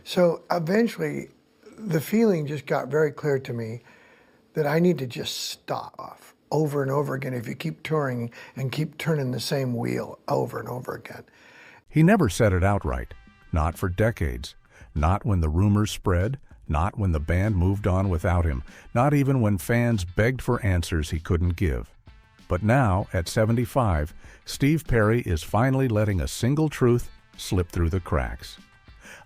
So eventually, the feeling just got very clear to me that I need to just stop over and over again if you keep touring and keep turning the same wheel over and over again. He never said it outright, not for decades, not when the rumors spread, not when the band moved on without him, not even when fans begged for answers he couldn't give. But now, at 75, Steve Perry is finally letting a single truth slip through the cracks.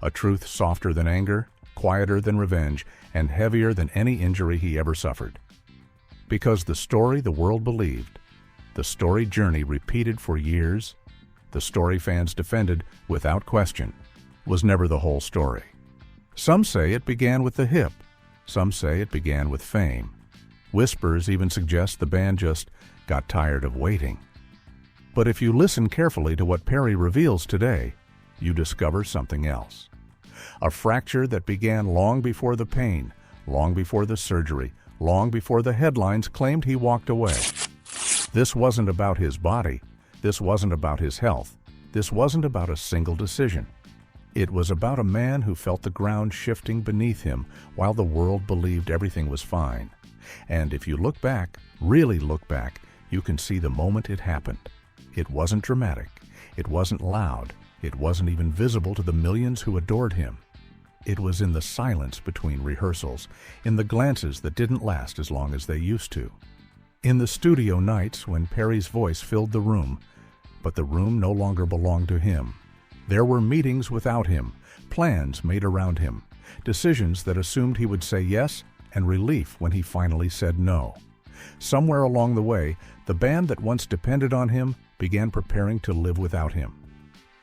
A truth softer than anger, quieter than revenge, and heavier than any injury he ever suffered. Because the story the world believed, the story Journey repeated for years, the story fans defended without question, was never the whole story. Some say it began with the hip. Some say it began with fame. Whispers even suggest the band just got tired of waiting. But if you listen carefully to what Perry reveals today, you discover something else. A fracture that began long before the pain, long before the surgery, long before the headlines claimed he walked away. This wasn't about his body. This wasn't about his health. This wasn't about a single decision. It was about a man who felt the ground shifting beneath him while the world believed everything was fine. And if you look back, really look back, you can see the moment it happened. It wasn't dramatic. It wasn't loud. It wasn't even visible to the millions who adored him. It was in the silence between rehearsals, in the glances that didn't last as long as they used to. In the studio nights when Perry's voice filled the room, but the room no longer belonged to him. There were meetings without him, plans made around him, decisions that assumed he would say yes, and relief when he finally said no. Somewhere along the way, the band that once depended on him began preparing to live without him.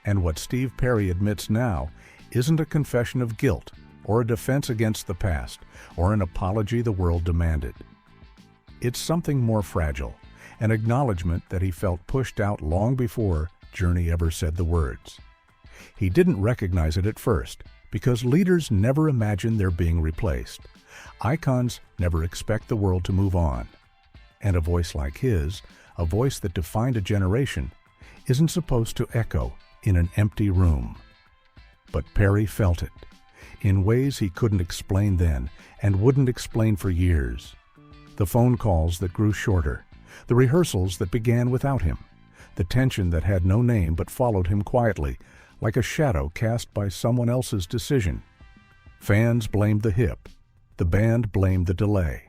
And what Steve Perry admits now isn't a confession of guilt or a defense against the past or an apology the world demanded. It's something more fragile, an acknowledgement that he felt pushed out long before Journey ever said the words. He didn't recognize it at first because leaders never imagine they're being replaced. Icons never expect the world to move on. And a voice like his, a voice that defined a generation, isn't supposed to echo in an empty room. But Perry felt it, in ways he couldn't explain then and wouldn't explain for years. The phone calls that grew shorter, the rehearsals that began without him, the tension that had no name but followed him quietly, like a shadow cast by someone else's decision. Fans blamed the hip, the band blamed the delay.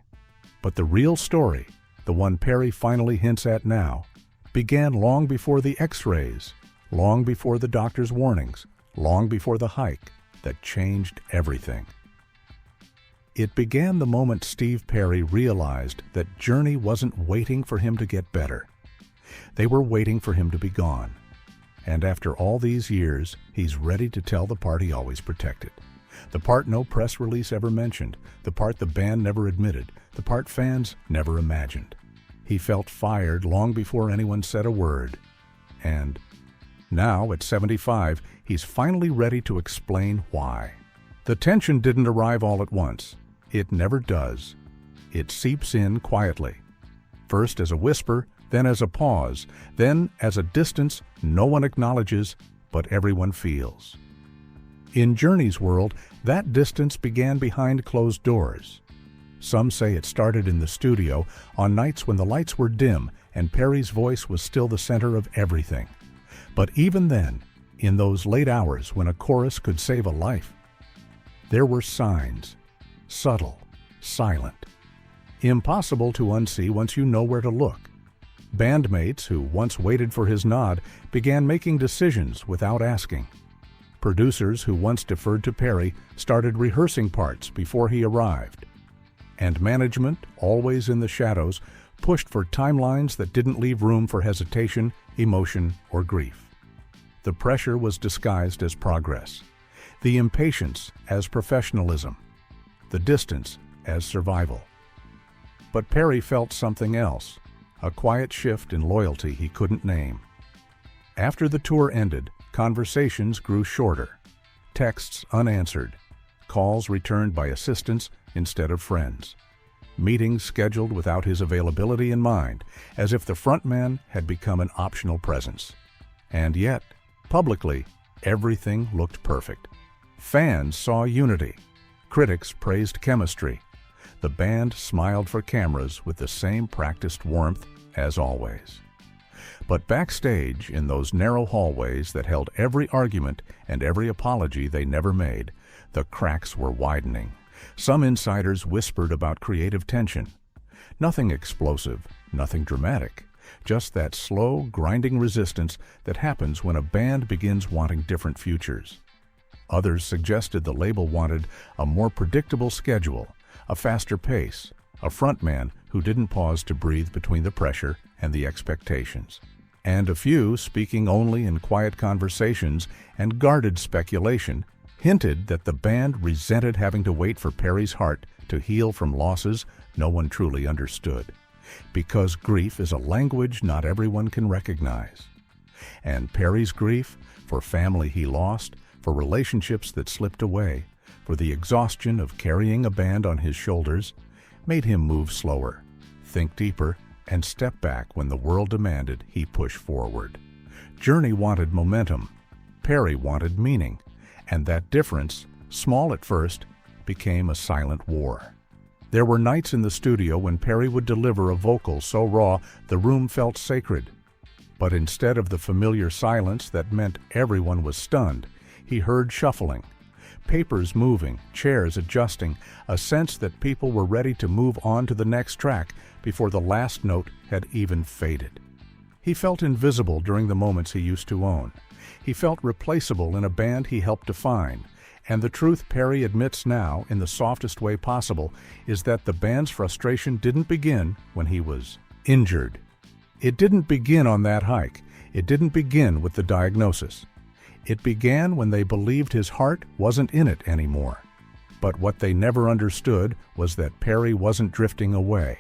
But the real story, the one Perry finally hints at now, began long before the X-rays, long before the doctor's warnings, long before the hike that changed everything. It began the moment Steve Perry realized that Journey wasn't waiting for him to get better. They were waiting for him to be gone. And after all these years, he's ready to tell the part he always protected. The part no press release ever mentioned, the part the band never admitted, the part fans never imagined. He felt fired long before anyone said a word. And now, at 75, he's finally ready to explain why. The tension didn't arrive all at once. It never does. It seeps in quietly. First as a whisper, then as a pause, then as a distance no one acknowledges, but everyone feels. In Journey's world, that distance began behind closed doors. Some say it started in the studio on nights when the lights were dim and Perry's voice was still the center of everything. But even then, in those late hours when a chorus could save a life, there were signs, subtle, silent, impossible to unsee once you know where to look. Bandmates who once waited for his nod began making decisions without asking. Producers who once deferred to Perry started rehearsing parts before he arrived. And management, always in the shadows, pushed for timelines that didn't leave room for hesitation, emotion, or grief. The pressure was disguised as progress, the impatience as professionalism, the distance as survival. But Perry felt something else, a quiet shift in loyalty he couldn't name. After the tour ended, conversations grew shorter, texts unanswered, calls returned by assistants instead of friends, meetings scheduled without his availability in mind, as if the frontman had become an optional presence. And yet, publicly, everything looked perfect. Fans saw unity. Critics praised chemistry. The band smiled for cameras with the same practiced warmth as always. But backstage, in those narrow hallways that held every argument and every apology they never made, the cracks were widening. Some insiders whispered about creative tension. Nothing explosive, nothing dramatic, just that slow, grinding resistance that happens when a band begins wanting different futures. Others suggested the label wanted a more predictable schedule, a faster pace, a frontman who didn't pause to breathe between the pressure and the expectations. And a few, speaking only in quiet conversations and guarded speculation, hinted that the band resented having to wait for Perry's heart to heal from losses no one truly understood, because grief is a language not everyone can recognize. And Perry's grief, for family he lost, for relationships that slipped away, for the exhaustion of carrying a band on his shoulders, made him move slower, think deeper, and step back when the world demanded he push forward. Journey wanted momentum. Perry wanted meaning. And that difference, small at first, became a silent war. There were nights in the studio when Perry would deliver a vocal so raw the room felt sacred. But instead of the familiar silence that meant everyone was stunned, he heard shuffling, papers moving, chairs adjusting, a sense that people were ready to move on to the next track before the last note had even faded. He felt invisible during the moments he used to own. He felt replaceable in a band he helped define. And the truth Perry admits now, in the softest way possible, is that the band's frustration didn't begin when he was injured. It didn't begin on that hike. It didn't begin with the diagnosis. It began when they believed his heart wasn't in it anymore. But what they never understood was that Perry wasn't drifting away.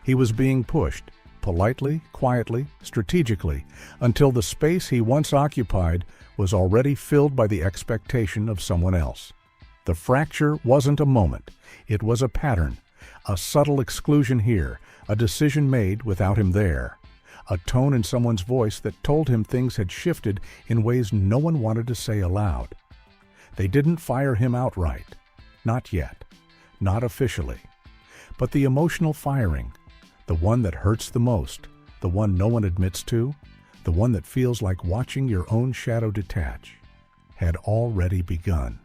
He was being pushed, politely, quietly, strategically, until the space he once occupied was already filled by the expectation of someone else. The fracture wasn't a moment. It was a pattern, a subtle exclusion here, a decision made without him there, a tone in someone's voice that told him things had shifted in ways no one wanted to say aloud. They didn't fire him outright. Not yet. Not officially. But the emotional firing, the one that hurts the most, the one no one admits to, the one that feels like watching your own shadow detach, had already begun.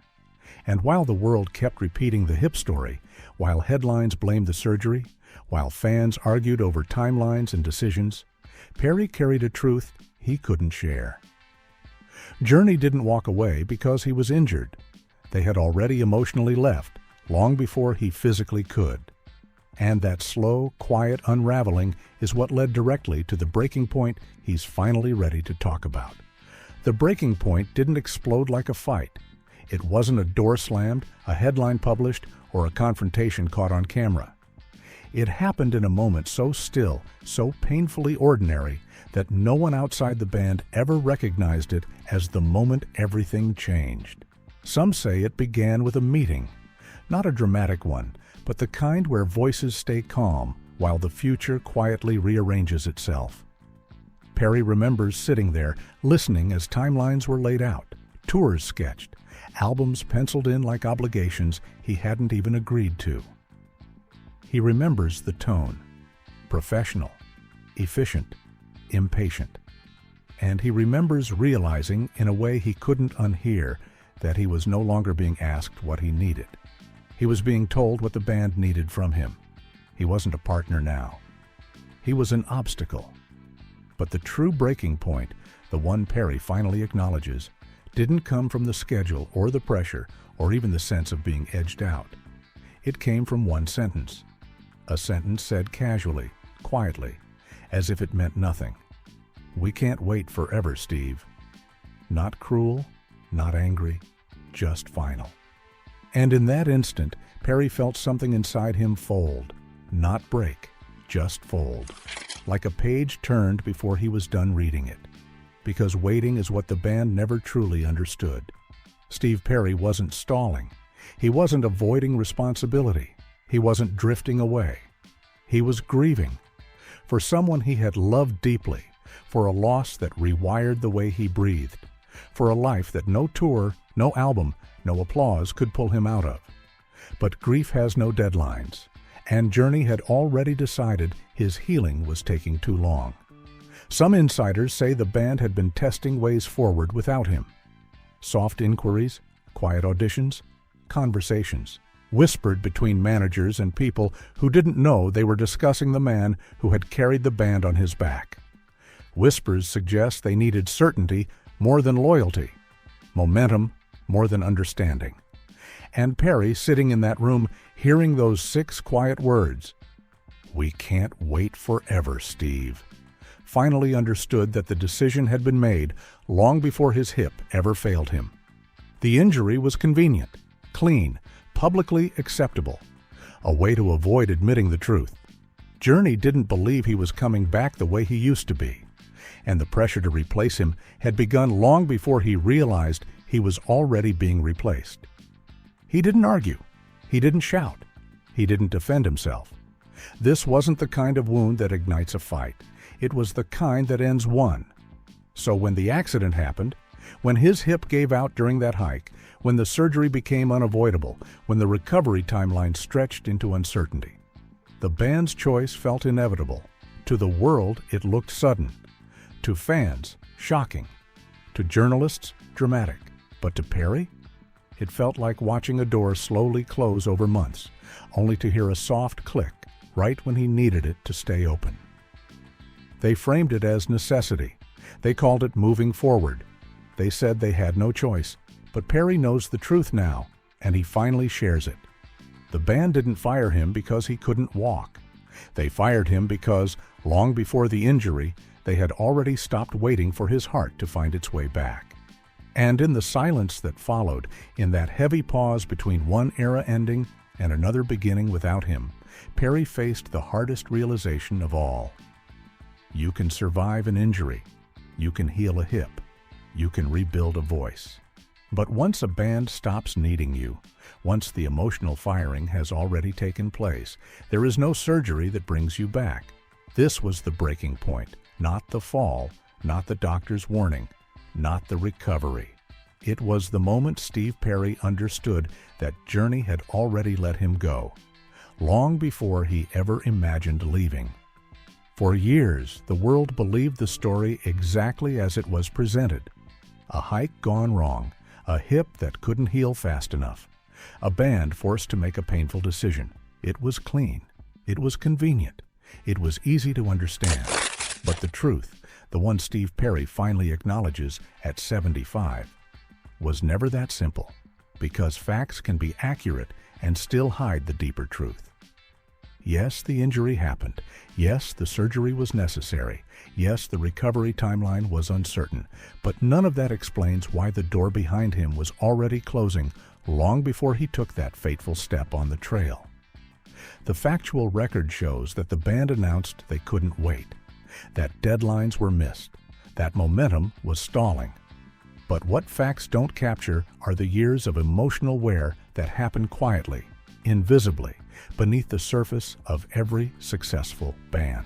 And while the world kept repeating the hip story, while headlines blamed the surgery, while fans argued over timelines and decisions, Perry carried a truth he couldn't share. Journey didn't walk away because he was injured. They had already emotionally left, long before he physically could. And that slow, quiet unraveling is what led directly to the breaking point he's finally ready to talk about. The breaking point didn't explode like a fight. It wasn't a door slammed, a headline published, or a confrontation caught on camera. It happened in a moment so still, so painfully ordinary, that no one outside the band ever recognized it as the moment everything changed. Some say it began with a meeting, not a dramatic one, but the kind where voices stay calm while the future quietly rearranges itself. Perry remembers sitting there, listening as timelines were laid out, tours sketched, albums penciled in like obligations he hadn't even agreed to. He remembers the tone, professional, efficient, impatient. And he remembers realizing, in a way he couldn't unhear, that he was no longer being asked what he needed. He was being told what the band needed from him. He wasn't a partner now. He was an obstacle. But the true breaking point, the one Perry finally acknowledges, didn't come from the schedule or the pressure or even the sense of being edged out. It came from one sentence. A sentence said casually, quietly, as if it meant nothing. "We can't wait forever, Steve." Not cruel, not angry, just final. And in that instant, Perry felt something inside him fold, not break, just fold, like a page turned before he was done reading it. Because waiting is what the band never truly understood. Steve Perry wasn't stalling. He wasn't avoiding responsibility. He wasn't drifting away. He was grieving. For someone he had loved deeply, for a loss that rewired the way he breathed, for a life that no tour, no album, no applause could pull him out of. But grief has no deadlines, and Journey had already decided his healing was taking too long. Some insiders say the band had been testing ways forward without him. Soft inquiries, quiet auditions, conversations, whispered between managers and people who didn't know they were discussing the man who had carried the band on his back. Whispers suggest they needed certainty more than loyalty, momentum more than understanding. And Perry, sitting in that room, hearing those 6 quiet words, "We can't wait forever, Steve," finally understood that the decision had been made long before his hip ever failed him. The injury was convenient, clean, publicly acceptable, a way to avoid admitting the truth. Journey didn't believe he was coming back the way he used to be, and the pressure to replace him had begun long before he realized he was already being replaced. He didn't argue. He didn't shout. He didn't defend himself. This wasn't the kind of wound that ignites a fight. It was the kind that ends one. So when the accident happened, when his hip gave out during that hike, when the surgery became unavoidable, when the recovery timeline stretched into uncertainty, the band's choice felt inevitable. To the world, it looked sudden. To fans, shocking. To journalists, dramatic. But to Perry, it felt like watching a door slowly close over months, only to hear a soft click right when he needed it to stay open. They framed it as necessity. They called it moving forward. They said they had no choice, but Perry knows the truth now, and he finally shares it. The band didn't fire him because he couldn't walk. They fired him because, long before the injury, they had already stopped waiting for his heart to find its way back. And in the silence that followed, in that heavy pause between one era ending and another beginning without him, Perry faced the hardest realization of all. You can survive an injury. You can heal a hip. You can rebuild a voice. But once a band stops needing you, once the emotional firing has already taken place, there is no surgery that brings you back. This was the breaking point, not the fall, not the doctor's warning, not the recovery. It was the moment Steve Perry understood that Journey had already let him go, long before he ever imagined leaving. For years, the world believed the story exactly as it was presented. A hike gone wrong, a hip that couldn't heal fast enough, a band forced to make a painful decision. It was clean. It was convenient. It was easy to understand. But the truth, the one Steve Perry finally acknowledges at 75, was never that simple, because facts can be accurate and still hide the deeper truth. Yes, the injury happened. Yes, the surgery was necessary. Yes, the recovery timeline was uncertain. But none of that explains why the door behind him was already closing long before he took that fateful step on the trail. The factual record shows that the band announced they couldn't wait, that deadlines were missed, that momentum was stalling. But what facts don't capture are the years of emotional wear that happened quietly, invisibly, beneath the surface of every successful band.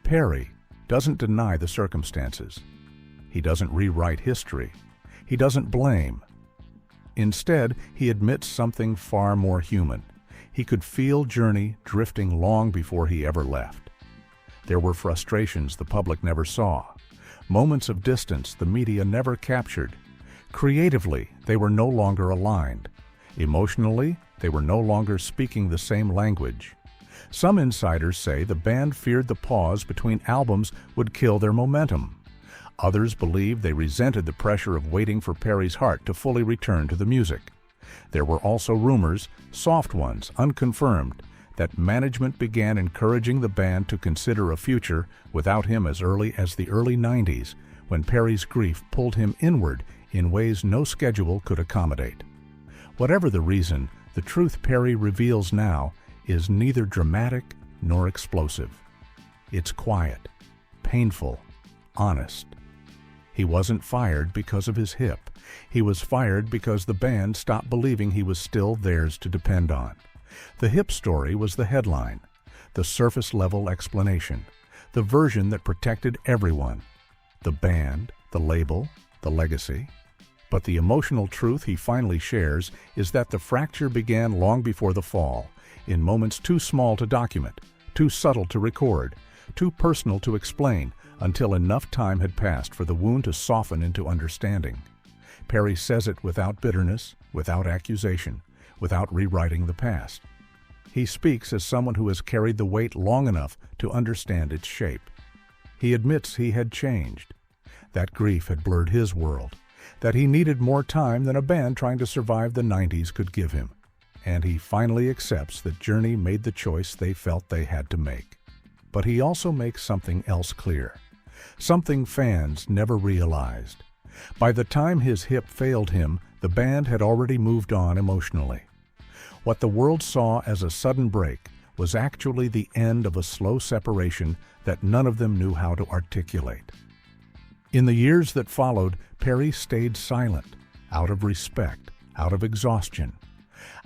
Perry doesn't deny the circumstances. He doesn't rewrite history. He doesn't blame. Instead, he admits something far more human. He could feel Journey drifting long before he ever left. There were frustrations the public never saw, moments of distance the media never captured. Creatively, they were no longer aligned. Emotionally, they were no longer speaking the same language. Some insiders say the band feared the pause between albums would kill their momentum. Others believe they resented the pressure of waiting for Perry's heart to fully return to the music. There were also rumors, soft ones, unconfirmed, that management began encouraging the band to consider a future without him as early as the early 90s, when Perry's grief pulled him inward in ways no schedule could accommodate. Whatever the reason, the truth Perry reveals now is neither dramatic nor explosive. It's quiet, painful, honest. He wasn't fired because of his hip. He was fired because the band stopped believing he was still theirs to depend on. The hip story was the headline, the surface-level explanation, the version that protected everyone. The band, the label, the legacy. But the emotional truth he finally shares is that the fracture began long before the fall, in moments too small to document, too subtle to record, too personal to explain, until enough time had passed for the wound to soften into understanding. Perry says it without bitterness, without accusation, without rewriting the past. He speaks as someone who has carried the weight long enough to understand its shape. He admits he had changed, that grief had blurred his world, that he needed more time than a band trying to survive the 90s could give him. And he finally accepts that Journey made the choice they felt they had to make. But he also makes something else clear, something fans never realized. By the time his hip failed him, the band had already moved on emotionally. What the world saw as a sudden break was actually the end of a slow separation that none of them knew how to articulate. In the years that followed, Perry stayed silent, out of respect, out of exhaustion,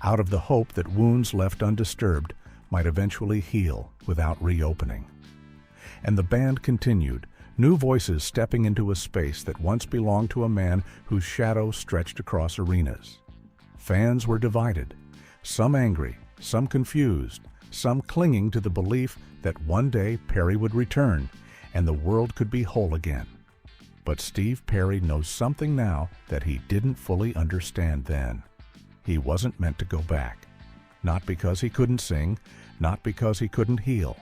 out of the hope that wounds left undisturbed might eventually heal without reopening. And the band continued, new voices stepping into a space that once belonged to a man whose shadow stretched across arenas. Fans were divided, some angry, some confused, some clinging to the belief that one day Perry would return and the world could be whole again. But Steve Perry knows something now that he didn't fully understand then. He wasn't meant to go back. Not because he couldn't sing, not because he couldn't heal,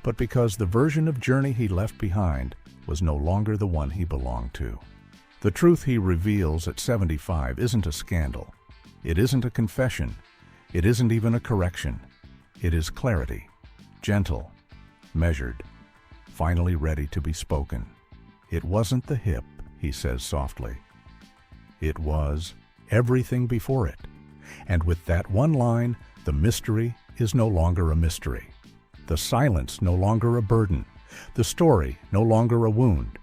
but because the version of Journey he left behind was no longer the one he belonged to. The truth he reveals at 75 isn't a scandal. It isn't a confession. It isn't even a correction. It is clarity, gentle, measured, finally ready to be spoken. It wasn't the hip, he says softly. It was everything before it. And with that one line, the mystery is no longer a mystery. The silence no longer a burden. The story no longer a wound.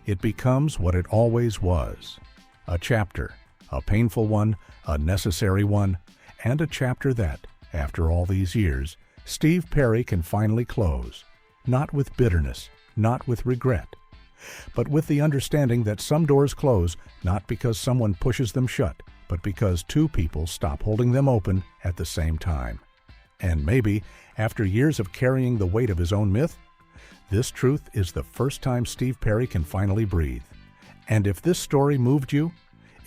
It becomes what it always was. A chapter, a painful one, a necessary one, and a chapter that, after all these years, Steve Perry can finally close. Not with bitterness, not with regret, but with the understanding that some doors close not because someone pushes them shut, but because two people stop holding them open at the same time. And maybe, after years of carrying the weight of his own myth, this truth is the first time Steve Perry can finally breathe. And if this story moved you,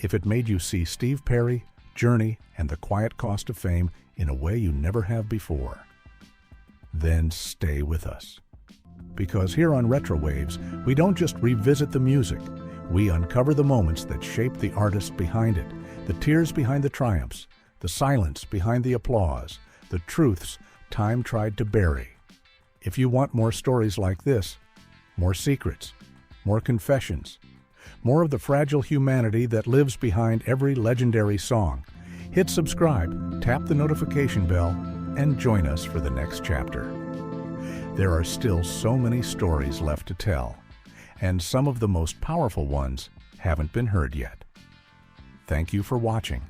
if it made you see Steve Perry, Journey, and the quiet cost of fame in a way you never have before, then stay with us. Because here on RetroWaves, we don't just revisit the music, we uncover the moments that shaped the artist behind it, the tears behind the triumphs, the silence behind the applause, the truths time tried to bury. If you want more stories like this, more secrets, more confessions, more of the fragile humanity that lives behind every legendary song, hit subscribe, tap the notification bell, and join us for the next chapter. There are still so many stories left to tell, and some of the most powerful ones haven't been heard yet. Thank you for watching.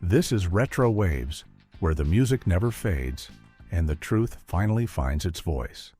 This is RetroWaves, where the music never fades and the truth finally finds its voice.